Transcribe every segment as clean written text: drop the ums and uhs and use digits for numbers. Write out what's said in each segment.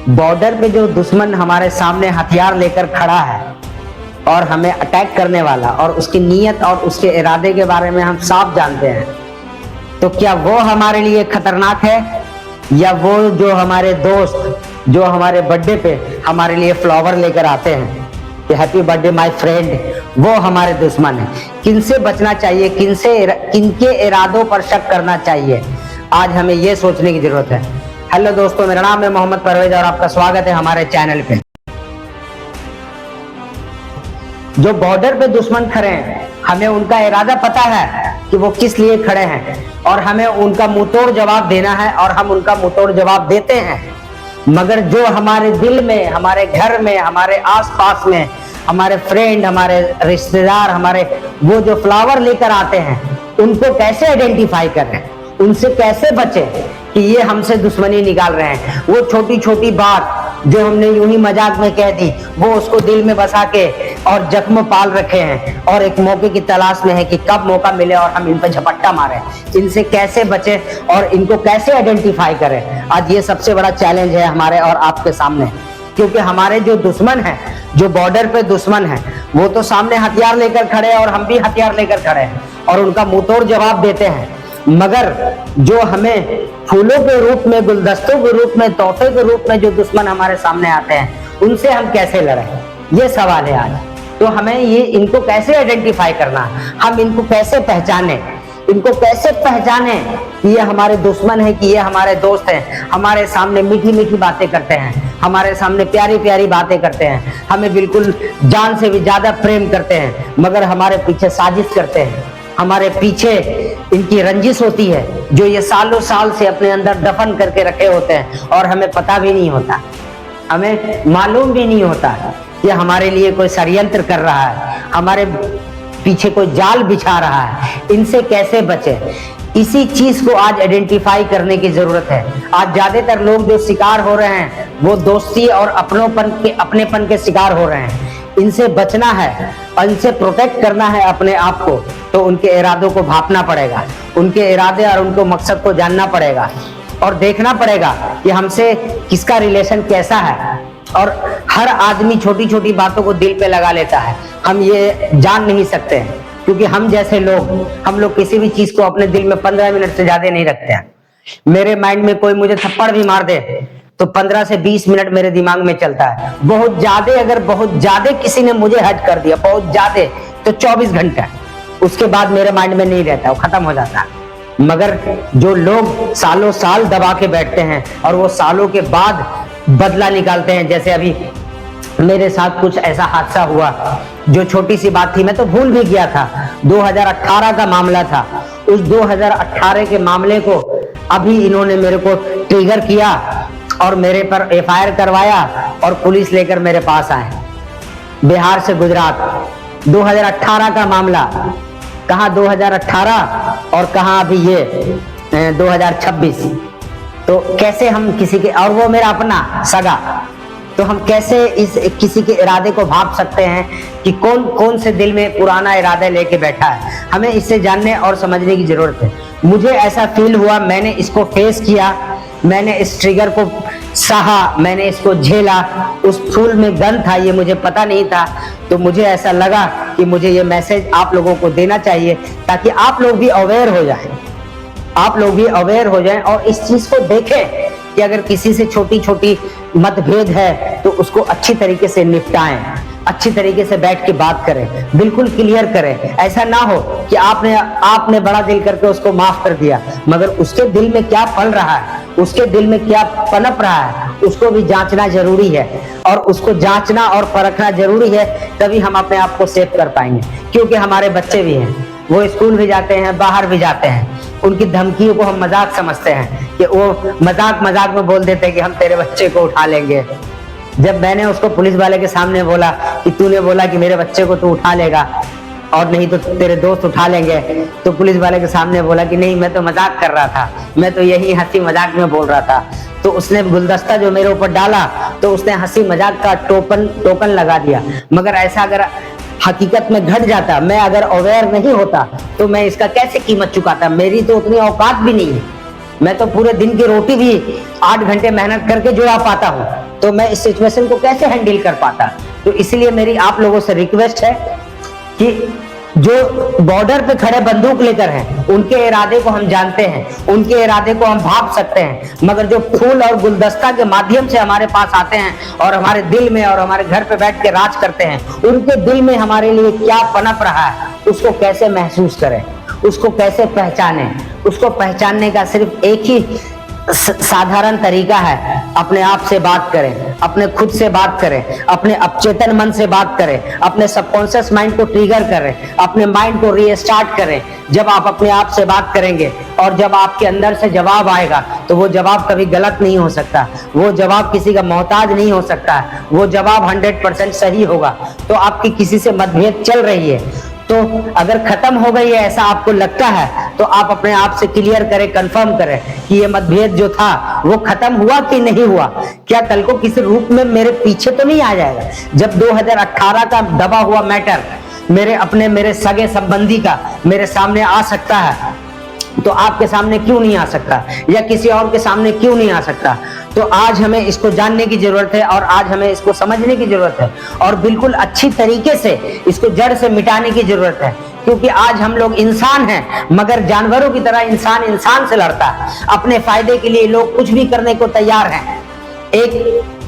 Border पे जो दुश्मन हमारे सामने हथियार लेकर खड़ा है और हमें अटैक करने वाला, और उसकी नीयत और उसके इरादे के बारे में हम साफ जानते हैं, तो क्या वो हमारे लिए खतरनाक है, या वो जो हमारे दोस्त जो हमारे बर्थडे पे हमारे लिए फ्लावर लेकर आते हैं कि हैप्पी बर्थडे माय फ्रेंड, वो हमारे दुश्मन है? किनसे बचना चाहिए, किनके इरादों पर शक करना चाहिए, आज हमें ये सोचने की जरूरत है। हेलो दोस्तों, मेरा नाम है मोहम्मद परवेज और आपका स्वागत है हमारे चैनल पे। जो बॉर्डर पे दुश्मन खड़े हैं, हमें उनका इरादा पता है कि वो किस लिए खड़े हैं, और हमें उनका मुंहतोड़ जवाब देना है, और हम उनका मुंहतोड़ जवाब देते हैं। मगर जो हमारे दिल में, हमारे घर में, हमारे आसपास में, हमारे फ्रेंड, हमारे रिश्तेदार, हमारे वो जो फ्लावर लेकर आते हैं, उनको कैसे आइडेंटिफाई करें, उनसे कैसे बचें कि ये हमसे दुश्मनी निकाल रहे हैं। वो छोटी छोटी बात जो हमने यूं ही मजाक में कह दी, वो उसको दिल में बसा के और जख्म पाल रखे हैं, और एक मौके की तलाश में है कि कब मौका मिले और हम इन पर झपट्टा मारें। इनसे कैसे बचें और इनको कैसे आइडेंटिफाई करें, आज ये सबसे बड़ा चैलेंज है हमारे और आपके सामने। क्योंकि हमारे जो दुश्मन हैं, जो बॉर्डर पे दुश्मन हैं, वो तो सामने हथियार लेकर खड़े हैं और हम भी हथियार लेकर खड़े हैं और उनका मुंहतोड़ जवाब देते हैं। मगर जो हमें फूलों के रूप में, गुलदस्तों के रूप में, तोहफे के रूप में जो दुश्मन हमारे सामने आते हैं, उनसे हम कैसे लड़ें, ये सवाल है आज। तो हमें इनको कैसे आइडेंटिफाई करना, हम इनको कैसे पहचाने, इनको कैसे पहचाने कि ये हमारे दुश्मन है कि ये हमारे दोस्त हैं। हमारे सामने मीठी मीठी बातें करते हैं, हमारे सामने प्यारी प्यारी बातें करते हैं, हमें बिल्कुल जान से भी ज्यादा प्रेम करते हैं, मगर हमारे पीछे साजिश करते हैं, हमारे पीछे इनकी रंजिश होती है जो ये सालों साल से अपने अंदर दफन करके रखे होते हैं, और हमें पता भी नहीं होता, हमें मालूम भी नहीं होता कि हमारे लिए कोई षड्यंत्र कर रहा है, हमारे पीछे कोई जाल बिछा रहा है। इनसे कैसे बचे, इसी चीज को आज आइडेंटिफाई करने की जरूरत है। आज ज्यादातर लोग जो शिकार हो रहे हैं, वो दोस्ती और अपनेपन के शिकार हो रहे हैं। इनसे बचना है और इनसे प्रोटेक्ट करना है अपने आप को, तो उनके इरादों को भांपना पड़ेगा, उनके इरादे और उनके मकसद को जानना पड़ेगा, और देखना पड़ेगा कि हमसे किसका रिलेशन कैसा है। और हर आदमी छोटी छोटी बातों को दिल पे लगा लेता है, हम ये जान नहीं सकते हैं, क्योंकि हम जैसे लोग, हम लोग किसी भी चीज को अपने दिल में 15 मिनट से ज्यादा नहीं रखते हैं। मेरे माइंड में कोई मुझे थप्पड़ भी मार दे तो 15 से 20 मिनट मेरे दिमाग में चलता है। बहुत ज्यादा, अगर बहुत ज्यादा किसी ने मुझे हर्ट कर दिया, बहुत ज्यादा, तो 24 घंटा, उसके बाद मेरे माइंड में नहीं रहता, वो खत्म हो जाता है। मगर जो लोग सालों साल दबा के बैठते हैं और वो सालों के बाद बदला निकालते हैं, जैसे अभी मेरे साथ कुछ ऐसा हादसा हुआ, जो छोटी सी बात थी, मैं तो भूल भी गया था, 2018 का मामला था। उस 2018 के मामले को अभी इन्होंने मेरे को ट्रिगर किया और मेरे पर एफआईआर करवाया और पुलिस लेकर मेरे पास आए, बिहार से गुजरात। 2018 का मामला, कहाँ 2018 और कहाँ अभी ये 2026। तो कैसे हम किसी के, और वो मेरा अपना सगा, तो हम कैसे इस किसी के इरादे को भांप सकते हैं कि कौन कौन से दिल में पुराना इरादा लेके बैठा है। हमें इससे जानने और समझने की जरूरत है। मुझे ऐसा फील हुआ, मैंने इसको फेस किया, मैंने इस ट्रिगर को सहा, मैंने इसको झेला। उस फूल में गन था, ये मुझे पता नहीं था, तो मुझे ऐसा लगा कि मुझे ये मैसेज आप लोगों को देना चाहिए, ताकि आप लोग भी अवेयर हो जाएं, आप लोग भी अवेयर हो जाएं और इस चीज को देखें कि अगर किसी से छोटी छोटी मतभेद है तो उसको अच्छी तरीके से निपटाएं, अच्छी तरीके से बैठ के बात करें, बिल्कुल क्लियर करें। ऐसा ना हो कि आपने बड़ा दिल करके उसको माफ कर दिया, मगर उसके दिल में क्या पल रहा है, उसके दिल में क्या पनप रहा है, उसको भी जांचना जरूरी है। और उसको जांचना और परखना जरूरी है, तभी हम अपने आप को सेव कर पाएंगे। क्योंकि हमारे बच्चे भी हैं, वो स्कूल भी जाते हैं, बाहर भी जाते हैं, उनकी धमकियों को हम मजाक समझते हैं कि वो मजाक में बोल देते हैं कि हम तेरे बच्चे को उठा लेंगे। जब मैंने उसको पुलिस वाले के सामने बोला कि तूने बोला कि मेरे बच्चे को तू उठा लेगा और नहीं तो तेरे दोस्त उठा लेंगे, तो पुलिस वाले के सामने बोला कि नहीं, मैं तो मजाक कर रहा था, मैं तो यही हंसी मजाक में बोल रहा था। तो उसने गुलदस्ता जो मेरे ऊपर डाला, तो उसने हंसी मजाक का टोकन लगा दिया। मगर ऐसा अगर हकीकत में घट जाता, मैं अगर अवेयर नहीं होता, तो मैं इसका कैसे कीमत चुकाता। मेरी तो उतनी औकात भी नहीं है, मैं तो पूरे दिन की रोटी भी 8 घंटे मेहनत करके जुड़ा पाता हूँ, तो मैं इस सिचुएशन को कैसे हैंडल कर पाता। तो इसलिए मेरी आप लोगों से रिक्वेस्ट है कि जो बॉर्डर पे खड़े बंदूक लेकर हैं, उनके इरादे को हम जानते हैं, उनके इरादे को हम भाप सकते हैं, मगर जो फूल और गुलदस्ता के माध्यम से हमारे पास आते हैं और हमारे दिल में और हमारे घर पे बैठ के राज करते हैं, उनके दिल में हमारे लिए क्या पनप रहा है, उसको कैसे महसूस करें, उसको कैसे पहचानें। उसको पहचानने का सिर्फ एक ही साधारण तरीका है, अपने आप से बात करें, अपने खुद से बात करें, अपने अवचेतन मन से बात करें, अपने सबकॉन्शियस माइंड को ट्रिगर करें, अपने माइंड को रीस्टार्ट करें। जब आप अपने आप से बात करेंगे और जब आपके अंदर से जवाब आएगा, तो वो जवाब कभी गलत नहीं हो सकता, वो जवाब किसी का मोहताज नहीं हो सकता, वो जवाब 100% सही होगा। तो आपकी किसी से मतभेद चल रही है, तो अगर खत्म हो गई है ऐसा आपको लगता है, तो आप अपने आप से क्लियर करें, कंफर्म करें कि ये मतभेद जो था वो खत्म हुआ कि नहीं हुआ, क्या कल को किसी रूप में मेरे पीछे तो नहीं आ जाएगा। जब 2018 का दबा हुआ मैटर मेरे सगे संबंधी का मेरे सामने आ सकता है, तो आपके सामने क्यों नहीं आ सकता, या किसी और के सामने क्यों नहीं आ सकता। तो आज हमें इसको जानने की जरूरत है और आज हमें इसको समझने की जरूरत है और बिल्कुल अच्छी तरीके से इसको जड़ से मिटाने की जरूरत है। क्योंकि आज हम लोग इंसान हैं, मगर जानवरों की तरह इंसान इंसान से लड़ता है। अपने फायदे के लिए लोग कुछ भी करने को तैयार हैं। एक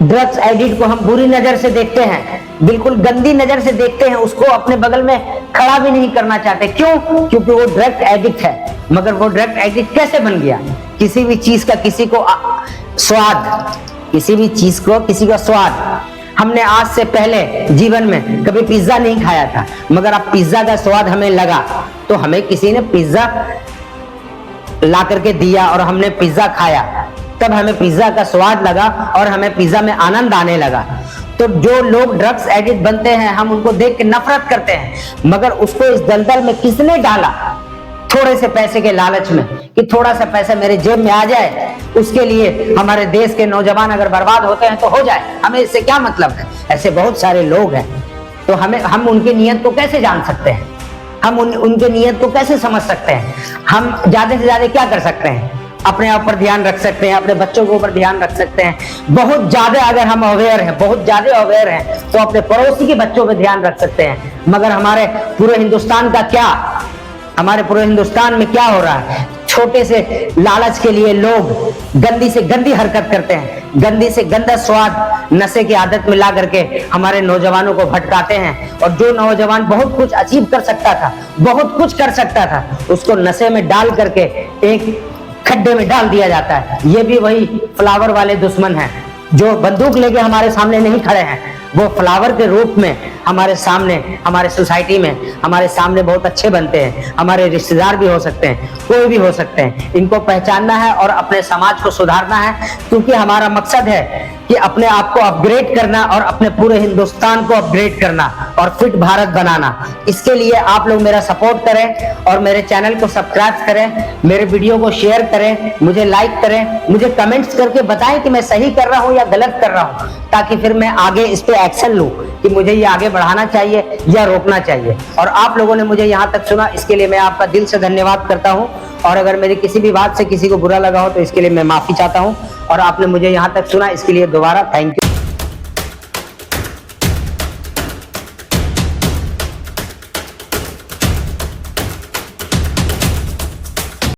ड्रग्स एडिक्ट को हम बुरी नजर से देखते हैं, बिल्कुल गंदी नजर से देखते हैं, उसको अपने बगल में खड़ा भी नहीं करना चाहते। क्यों? क्योंकि वो ड्रग एडिक्ट है। मगर वो ड्रग एडिक्ट कैसे बन गया? किसी भी चीज का किसी को स्वाद, किसी भी चीज को किसी का स्वाद। हमने आज से पहले जीवन में कभी पिज्जा नहीं खाया था, मगर अब पिज्जा का स्वाद हमें लगा, तो हमें किसी ने पिज्जा ला करके दिया और हमने पिज्जा खाया, तब हमें पिज्जा का स्वाद लगा और हमें पिज्जा में आनंद आने लगा। तो जो लोग ड्रग्स एडिक्ट बनते हैं, हम उनको देख के नफरत करते हैं, मगर उसको इस दलदल में किसने डाला? थोड़े से पैसे के लालच में, कि थोड़ा सा पैसा मेरे जेब में आ जाए, उसके लिए हमारे देश के नौजवान अगर बर्बाद होते हैं तो हो जाए, हमें इससे क्या मतलब है। ऐसे बहुत सारे लोग हैं। तो हम उनकी नीयत को कैसे जान सकते हैं? हम उनके नीयत को कैसे समझ सकते हैं? हम ज्यादा से ज्यादा क्या कर सकते हैं? अपने आप पर ध्यान रख सकते हैं, अपने बच्चों के ऊपर ध्यान रख सकते हैं। बहुत ज्यादा अगर हम अवेयर हैं, बहुत ज्यादा अवेयर हैं, तो अपने पड़ोसी के बच्चों पर ध्यान रख सकते हैं। मगर हमारे पूरे हिंदुस्तान का क्या, हमारे पूरे हिंदुस्तान में क्या हो रहा है? छोटे से लालच के लिए लोग गंदी से गंदी हरकत करते हैं, गंदी से गंदा स्वाद नशे की आदत में ला करके हमारे नौजवानों को भटकाते हैं। और जो नौजवान बहुत कुछ अचीव कर सकता था, बहुत कुछ कर सकता था, उसको नशे में डाल करके एक खड्डे में डाल दिया जाता है। ये भी वही फ्लावर वाले दुश्मन हैं, जो बंदूक लेके हमारे सामने नहीं खड़े हैं, वो फ्लावर के रूप में हमारे सामने, हमारे सोसाइटी में हमारे सामने बहुत अच्छे बनते हैं। हमारे रिश्तेदार भी हो सकते हैं, कोई भी हो सकते हैं। इनको पहचानना है और अपने समाज को सुधारना है, क्योंकि हमारा मकसद है कि अपने आप को अपग्रेड करना और अपने पूरे हिंदुस्तान को अपग्रेड करना और फिट भारत बनाना। इसके लिए आप लोग मेरा सपोर्ट करें और मेरे चैनल को सब्सक्राइब करें, मेरे वीडियो को शेयर करें, मुझे लाइक करें, मुझे कमेंट्स करके बताएं कि मैं सही कर रहा हूं या गलत कर रहा हूं, ताकि फिर मैं आगे इस पे एक्शन लूं कि मुझे ये आगे बढ़ाना चाहिए या रोकना चाहिए। और आप लोगों ने मुझे यहाँ तक सुना, इसके लिए मैं आपका दिल से धन्यवाद करता हूँ। और अगर मेरी किसी भी बात से किसी को बुरा लगा हो तो इसके लिए मैं माफी चाहता हूँ। और आपने मुझे यहाँ तक सुना, इसके लिए दोबारा थैंक यू।